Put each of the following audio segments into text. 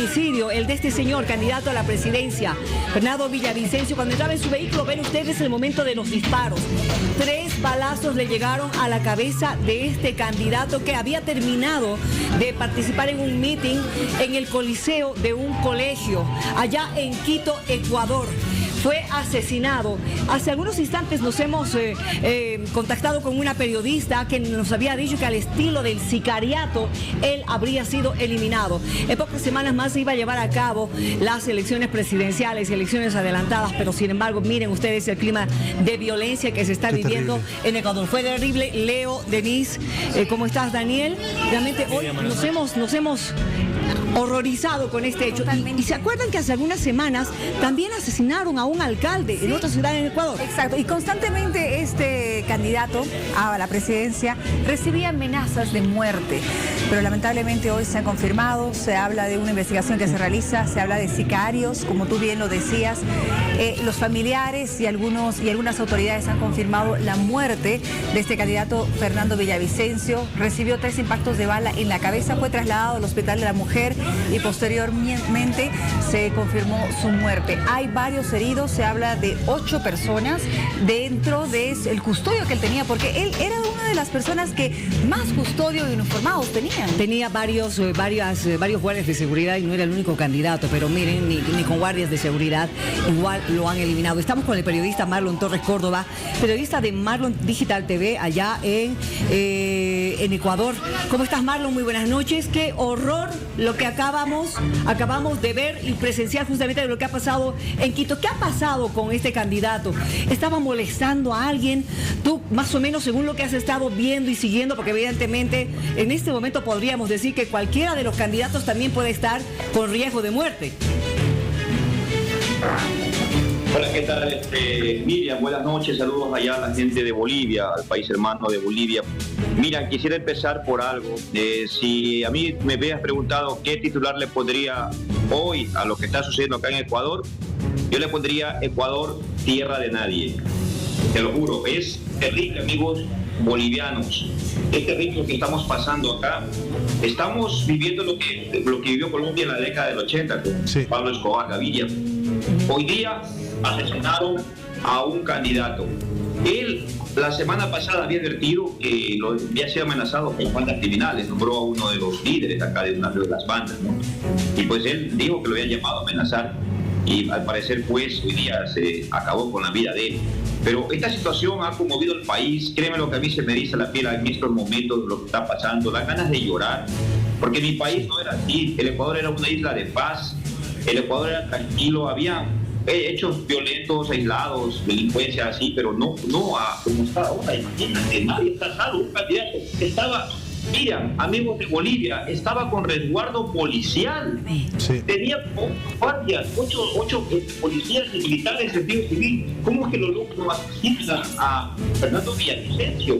homicidio, el de este señor, candidato a la presidencia, Fernando Villavicencio. Cuando entraba en su vehículo, ven ustedes el momento de los disparos. 3 balazos le llegaron a la cabeza de este candidato que había terminado de participar en un meeting en el coliseo de un colegio allá en Quito, Ecuador. Fue asesinado. Hace algunos instantes nos hemos contactado con una periodista que nos había dicho que al estilo del sicariato, él habría sido eliminado. En pocas semanas más se iba a llevar a cabo las elecciones presidenciales, elecciones adelantadas, pero sin embargo, miren ustedes el clima de violencia que se está viviendo en Ecuador. Fue terrible. Leo, Denise, ¿cómo estás, Daniel? Realmente hoy nos hemos horrorizado con este hecho. Y se acuerdan que hace algunas semanas también asesinaron a un alcalde en otra ciudad en Ecuador. Exacto, y constantemente este candidato a la presidencia recibía amenazas de muerte, pero lamentablemente hoy se han confirmado. Se habla de una investigación que se realiza, se habla de sicarios, como tú bien lo decías. Los familiares y algunas autoridades han confirmado la muerte de este candidato Fernando Villavicencio. Recibió 3 impactos de bala en la cabeza, fue trasladado al Hospital de la Mujer y posteriormente se confirmó su muerte. Hay varios heridos, se habla de 8 personas dentro del custodio que él tenía, porque él era una de las personas que más custodio y uniformados tenían. Tenía varios guardias de seguridad y no era el único candidato, pero miren, ni con guardias de seguridad igual lo han eliminado. Estamos con el periodista Marlon Torres Córdoba, periodista de Marlon Digital TV allá en Ecuador. ¿Cómo estás, Marlon? Muy buenas noches. Qué horror lo que acabamos de ver y presenciar justamente de lo que ha pasado en Quito. ¿Qué ha pasado con este candidato? ¿Estaba molestando a alguien? Tú, más o menos, según lo que has estado viendo y siguiendo, porque evidentemente en este momento podríamos decir que cualquiera de los candidatos también puede estar con riesgo de muerte. Hola, ¿qué tal? Miriam, buenas noches, saludos allá a la gente de Bolivia, al país hermano de Bolivia. Mira, quisiera empezar por algo. Si a mí me hubieras preguntado qué titular le pondría hoy a lo que está sucediendo acá en Ecuador, yo le pondría Ecuador, tierra de nadie. Te lo juro, es terrible, amigos bolivianos. Es terrible lo que estamos pasando acá. Estamos viviendo lo que vivió Colombia en la década del 80 con Pablo Escobar Gaviria. Hoy día asesinaron a un candidato. Él la semana pasada había advertido que había sido amenazado por bandas criminales, nombró a uno de los líderes acá de una de las bandas, ¿no? Y pues él dijo que lo habían llamado a amenazar y al parecer pues hoy día se acabó con la vida de él. Pero esta situación ha conmovido al país. Créeme lo que a mí se me eriza la piel en estos momentos de lo que está pasando, las ganas de llorar, porque mi país no era así. El Ecuador era una isla de paz, el Ecuador era tranquilo, había hechos violentos, aislados, delincuencia así, pero no como está ahora. Imagínate, nadie está salvo. Un candidato estaba, mira, amigos de Bolivia, estaba con resguardo policial. Sí. Tenía guardias, 8 policías y militares de servicio civil. ¿Cómo es que lo asesinan a Fernando Villavicencio?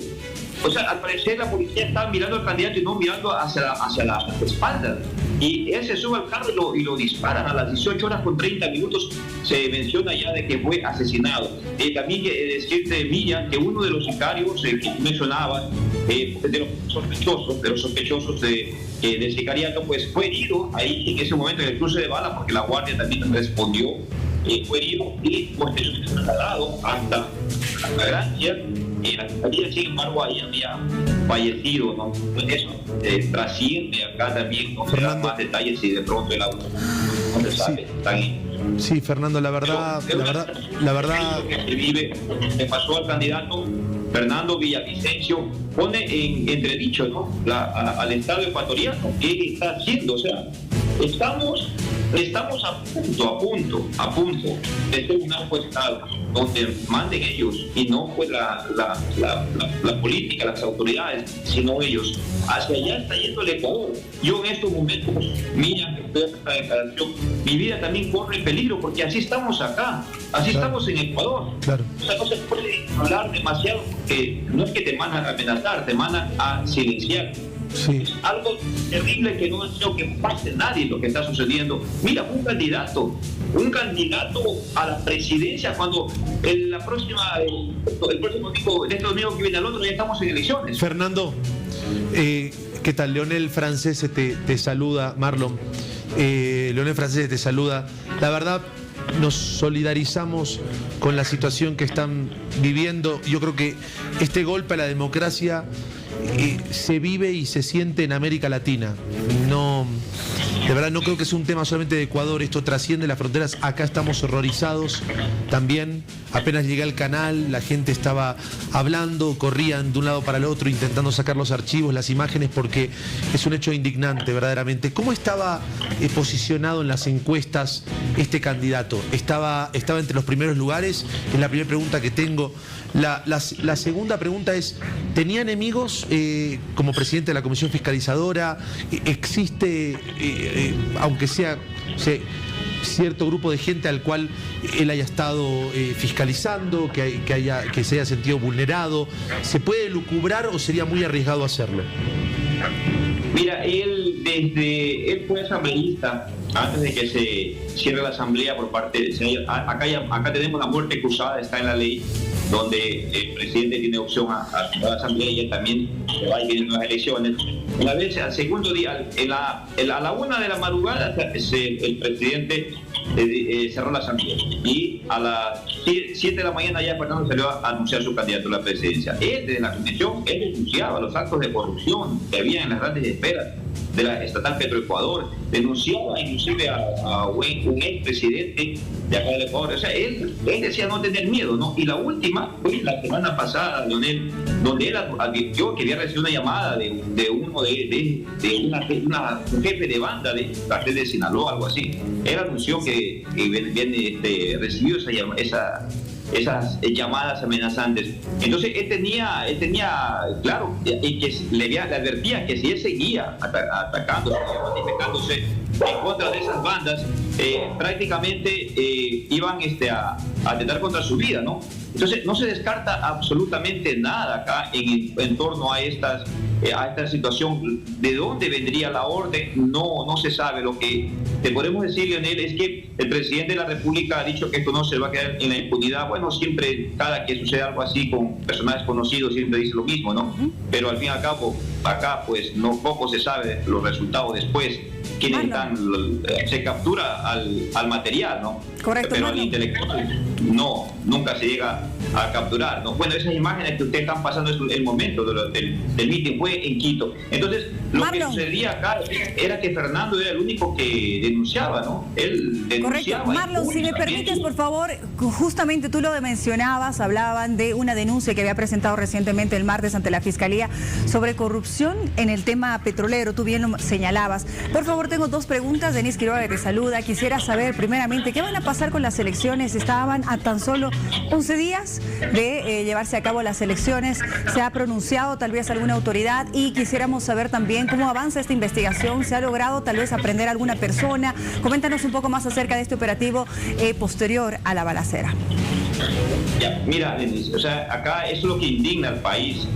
O sea, al parecer la policía estaba mirando al candidato y no mirando hacia las espaldas. Y él se sube al carro y lo disparan. A las 18 horas con 30 minutos se menciona ya de que fue asesinado. También decirte, Miriam, que uno de los sicarios que mencionaba, de los sospechosos de sicariato, pues fue herido ahí en ese momento en el cruce de bala, porque la guardia también respondió. Fue herido y posteriormente trasladado hasta la Francia. La fiscalía, sin embargo, ahí había fallecido, ¿no? Eso trasciende acá también, no se dan más detalles y de pronto el auto no se sabe. Sí, Fernando, la verdad. Lo que se vive, le pasó al candidato Fernando Villavicencio, pone en entredicho, ¿no? Al Estado ecuatoriano, ¿qué está haciendo? O sea, estamos a punto de ser un arco Estado donde manden ellos y no pues la política, las autoridades, sino ellos. Hacia allá está yendo el Ecuador. Yo en estos momentos, mira, esta declaración, mi vida también corre peligro porque así estamos acá, así estamos en Ecuador. Claro. O sea, no se puede hablar demasiado porque no es que te mandan a amenazar, te mandan a silenciar. Sí. Es algo terrible que no deseo que pase nadie lo que está sucediendo. Mira, un candidato a la presidencia cuando el próximo domingo, este domingo que viene al otro, ya estamos en elecciones. Fernando, ¿qué tal? Leonel Francese te saluda, Marlon. Leonel Francese te saluda. La verdad, nos solidarizamos con la situación que están viviendo. Yo creo que este golpe a la democracia se vive y se siente en América Latina. De verdad no creo que sea un tema solamente de Ecuador, esto trasciende las fronteras. Acá estamos horrorizados también. Apenas llegué al canal, la gente estaba hablando, corrían de un lado para el otro intentando sacar los archivos, las imágenes, porque es un hecho indignante verdaderamente. ¿Cómo estaba posicionado en las encuestas este candidato? ¿Estaba entre los primeros lugares? Es la primera pregunta que tengo. La segunda pregunta es, ¿tenía enemigos como presidente de la Comisión Fiscalizadora? ¿Existe, aunque sea cierto grupo de gente al cual él haya estado fiscalizando, que se haya sentido vulnerado? ¿Se puede lucubrar o sería muy arriesgado hacerlo? Mira, él fue asambleísta antes de que se cierre la asamblea por parte de... Acá tenemos la muerte cruzada, está en la ley, donde el presidente tiene opción a la asamblea y él también se va y vienen nuevas elecciones. Una vez, al segundo día, a la 1 de la madrugada, el presidente cerró la asamblea. Y a las 7 de la mañana ya Fernando salió a anunciar su candidato a la presidencia. Él, desde la comisión, él denunciaba los actos de corrupción que había en las grandes esferas de la estatal Petroecuador, denunciaba inclusive a un expresidente de acá del Ecuador. O sea, él decía no tener miedo, ¿no? Y la última fue la semana pasada, Leonel, donde él advirtió que había recibido una llamada de un jefe de banda de cartel de Sinaloa, algo así. Él anunció que recibió esas llamadas amenazantes. Entonces él tenía claro, y que le advertía que si él seguía atacándose, manifestándose en contra de esas bandas, prácticamente iban a atentar contra su vida, ¿no? Entonces no se descarta absolutamente nada acá en torno a esta situación. ¿De dónde vendría la orden? No se sabe. Lo que te podemos decir, Leonel, es que el presidente de la República ha dicho que esto no se va a quedar en la impunidad. Bueno, siempre, cada que sucede algo así con personajes conocidos, siempre dice lo mismo, ¿no? Pero al fin y al cabo, acá pues no poco se sabe los resultados después. Quienes se captura al material, ¿no? Correcto. Pero al intelectual nunca se llega a capturar, ¿no? Bueno, esas imágenes que ustedes están pasando es el momento del meeting, fue en Quito. Entonces, lo que sucedía acá era que Fernando era el único que denunciaba, ¿no? Él denunciaba. Correcto. Marlon, si me permites, por favor, justamente tú lo mencionabas, hablaban de una denuncia que había presentado recientemente el martes ante la Fiscalía sobre corrupción en el tema petrolero, tú bien lo señalabas. Por favor, tengo dos preguntas. Denise Quiroga te saluda. Quisiera saber, primeramente, ¿qué van a pasar con las elecciones? Estaban a tan solo 11 días de llevarse a cabo las elecciones. ¿Se ha pronunciado tal vez alguna autoridad? Y quisiéramos saber también cómo avanza esta investigación. ¿Se ha logrado tal vez aprender a alguna persona? Coméntanos un poco más acerca de este operativo posterior a la balacera. Ya, mira, Denise, o sea, acá eso es lo que indigna al país.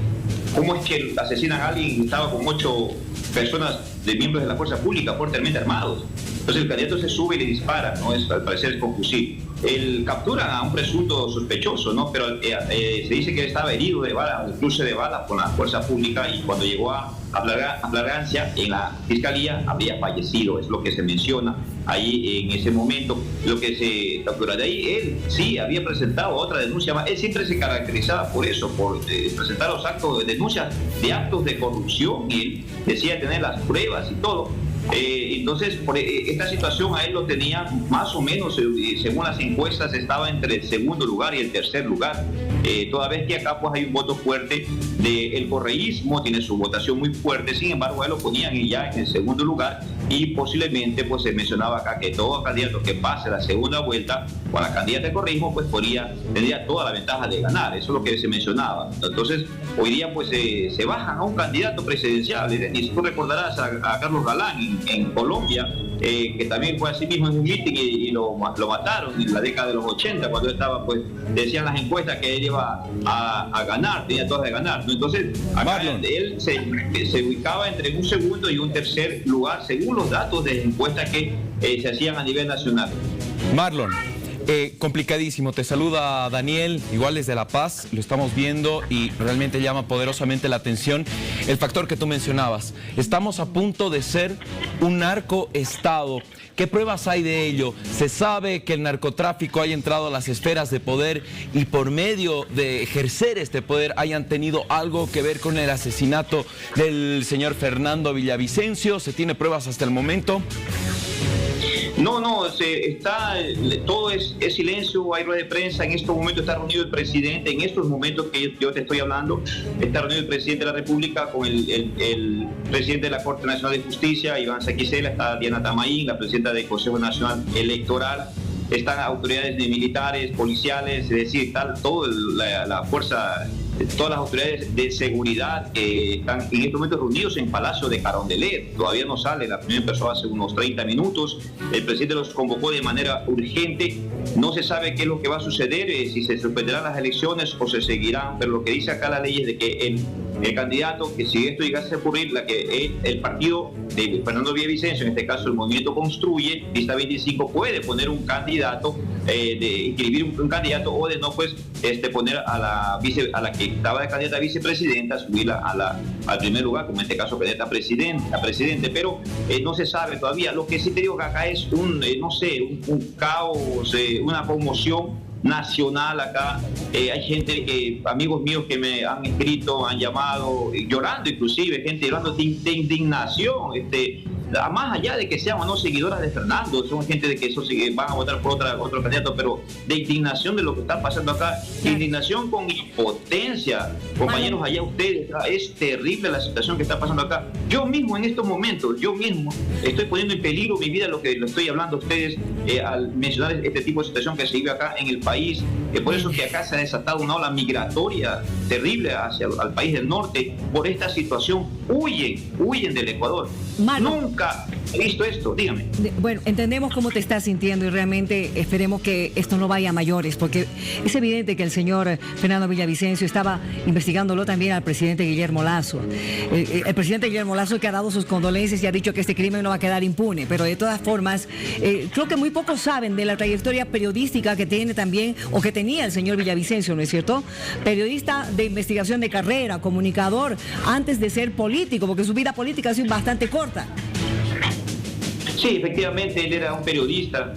¿Cómo es que asesinan a alguien que estaba con 8 personas de miembros de la fuerza pública fuertemente armados? Entonces el candidato se sube y le dispara, ¿no? Al parecer es con fusil. Capturan a un presunto sospechoso, ¿no? Pero se dice que él estaba herido de bala, un cruce de bala con la fuerza pública, y cuando llegó a flagrancia en la fiscalía habría fallecido, es lo que se menciona ahí en ese momento. Lo que se captura de ahí, él sí había presentado otra denuncia más. Él siempre se caracterizaba por eso, por presentar los actos de denuncia de actos de corrupción, y él decía tener las pruebas y todo. Entonces, por esta situación a él lo tenía más o menos, según las encuestas, estaba entre el segundo lugar y el tercer lugar. Toda vez que acá pues hay un voto fuerte del correísmo, tiene su votación muy fuerte, sin embargo a él lo ponían ya en el segundo lugar, y posiblemente pues se mencionaba acá que todo candidato que pase la segunda vuelta con la candidata de correísmo pues tendría toda la ventaja de ganar. Eso es lo que se mencionaba. Entonces hoy día pues se bajan a un candidato presidencial, y tú recordarás a Carlos Galán en Colombia, que también fue así mismo en un meeting y lo mataron en la década de los 80, cuando estaba, pues decían las encuestas que él iba a ganar, tenía todas de ganar, ¿no? Entonces acá él se ubicaba entre un segundo y un tercer lugar según los datos de encuestas que se hacían a nivel nacional. Marlon, Complicadísimo. Te saluda Daniel, igual desde La Paz, lo estamos viendo y realmente llama poderosamente la atención el factor que tú mencionabas. Estamos a punto de ser un narcoestado. ¿Qué pruebas hay de ello? Se sabe que el narcotráfico haya entrado a las esferas de poder y por medio de ejercer este poder hayan tenido algo que ver con el asesinato del señor Fernando Villavicencio. ¿Se tiene pruebas hasta el momento? No, todo es silencio, hay rueda de prensa. En estos momentos está reunido el presidente, en estos momentos que yo te estoy hablando, está reunido el presidente de la República con el presidente de la Corte Nacional de Justicia, Iván Saquicela, está Diana Tamaín, la presidenta del Consejo Nacional Electoral, están autoridades militares, policiales, es decir, está toda la fuerza, todas las autoridades de seguridad que están en estos momentos reunidos en Palacio de Carondelet. Todavía no sale, la primera persona hace unos 30 minutos. El presidente los convocó de manera urgente. No se sabe qué es lo que va a suceder, si se suspenderán las elecciones o se seguirán, pero lo que dice acá la ley es de que el candidato, que si esto llegase a ocurrir, el partido de Fernando Villavicencio, en este caso el Movimiento Construye, lista 25, puede poner un candidato, de inscribir un candidato o de no, pues, poner a la que estaba de candidata a vicepresidenta, subirla al primer lugar, como en este caso candidata a presidente, pero no se sabe todavía. Lo que sí te digo que acá es un caos, una conmoción nacional acá. Hay gente amigos míos que me han escrito, han llamado, llorando inclusive, gente llorando de indignación, más allá de que sean o no seguidoras de Fernando, son gente de que van a votar por otro candidato, pero de indignación de lo que está pasando acá, de indignación con impotencia. Compañeros, allá ustedes, es terrible la situación que está pasando acá. Yo mismo en estos momentos, estoy poniendo en peligro mi vida, lo que lo estoy hablando a ustedes al mencionar este tipo de situación que se vive acá en el país. Por eso que acá se ha desatado una ola migratoria terrible al país del norte por esta situación. Huyen del Ecuador. Nunca he visto esto, dígame. Bueno, entendemos cómo te estás sintiendo y realmente esperemos que esto no vaya a mayores, porque es evidente que el señor Fernando Villavicencio estaba investigándolo también al presidente Guillermo Lasso. El presidente Guillermo Lasso, que ha dado sus condolencias y ha dicho que este crimen no va a quedar impune, pero de todas formas, creo que muy pocos saben de la trayectoria periodística que tiene también, o que tenía el señor Villavicencio, ¿no es cierto? Periodista de investigación de carrera, comunicador, antes de ser político, porque su vida política ha sido bastante corta. Sí, efectivamente, él era un periodista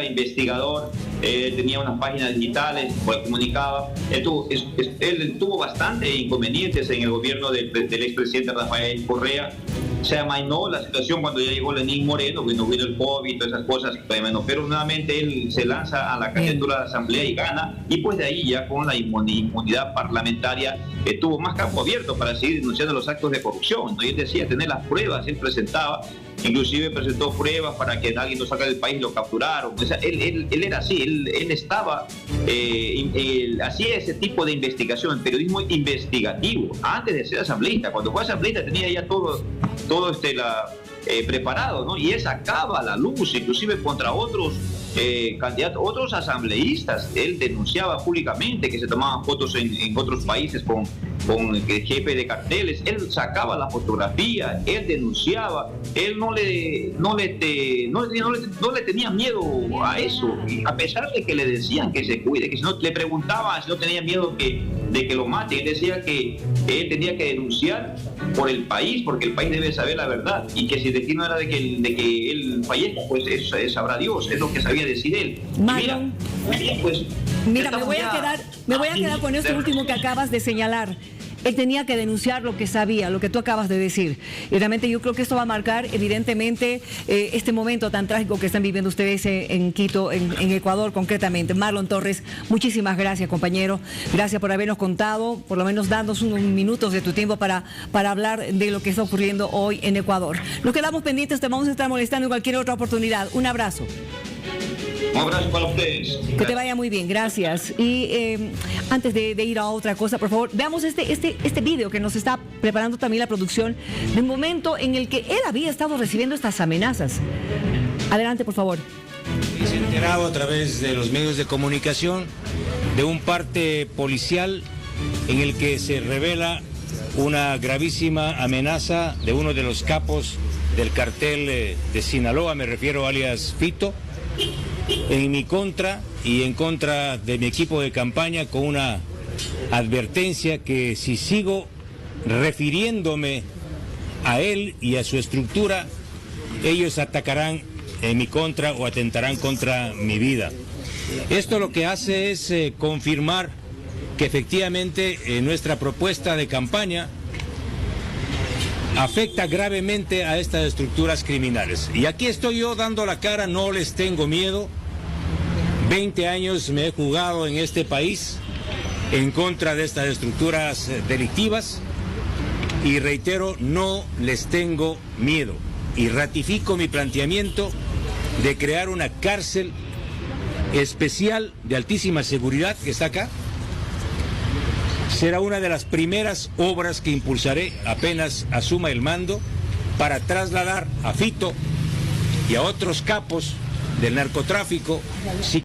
investigador, tenía unas páginas digitales, comunicaba. Él tuvo bastante inconvenientes en el gobierno del expresidente Rafael Correa. Se amainó la situación cuando ya llegó Lenín Moreno, que no vino el COVID, todas esas cosas, pero nuevamente él se lanza a la candidatura de la Asamblea y gana, y pues de ahí ya con la inmunidad parlamentaria tuvo más campo abierto para seguir denunciando los actos de corrupción, ¿no? Y él decía tener las pruebas, él presentaba, inclusive presentó pruebas para que alguien lo sacara del país y lo capturaron. O sea, él era así, él estaba, hacía ese tipo de investigación, el periodismo investigativo, antes de ser asambleísta. Cuando fue asambleísta tenía ya todo preparado, ¿no? Y él sacaba a la luz, inclusive contra otros candidatos, otros asambleístas. Él denunciaba públicamente que se tomaban fotos en otros países con jefe de carteles. Él sacaba la fotografía, él denunciaba, él no le tenía miedo a eso, a pesar de que le decían que se cuide, que si no le preguntaban si no tenía miedo de que lo maten. Él decía que él tenía que denunciar por el país, porque el país debe saber la verdad, y que si el destino era de que él fallezca, pues eso sabrá Dios, es lo que sabía decir él. Marlon, mira, me voy a quedar con esto último que acabas de señalar. Él tenía que denunciar lo que sabía, lo que tú acabas de decir. Y realmente yo creo que esto va a marcar evidentemente este momento tan trágico que están viviendo ustedes en Quito, en Ecuador concretamente. Marlon Torres, muchísimas gracias, compañero. Gracias por habernos contado, por lo menos dándonos unos minutos de tu tiempo para hablar de lo que está ocurriendo hoy en Ecuador. Nos quedamos pendientes, te vamos a estar molestando en cualquier otra oportunidad. Un abrazo. Un abrazo para ustedes. Que te vaya muy bien, gracias. Y antes de ir a otra cosa, por favor, veamos este video que nos está preparando también la producción, de un momento en el que él había estado recibiendo estas amenazas. Adelante, por favor. Y se enteraba a través de los medios de comunicación de un parte policial en el que se revela una gravísima amenaza de uno de los capos del cartel de Sinaloa, me refiero alias Fito, en mi contra y en contra de mi equipo de campaña con una advertencia que si sigo refiriéndome a él y a su estructura, ellos atacarán en mi contra o atentarán contra mi vida. Esto lo que hace es confirmar que efectivamente nuestra propuesta de campaña afecta gravemente a estas estructuras criminales. Y aquí estoy yo dando la cara, no les tengo miedo. 20 años me he jugado en este país en contra de estas estructuras delictivas y reitero, no les tengo miedo. Y ratifico mi planteamiento de crear una cárcel especial de altísima seguridad que está acá. Será una de las primeras obras que impulsaré apenas asuma el mando para trasladar a Fito y a otros capos del narcotráfico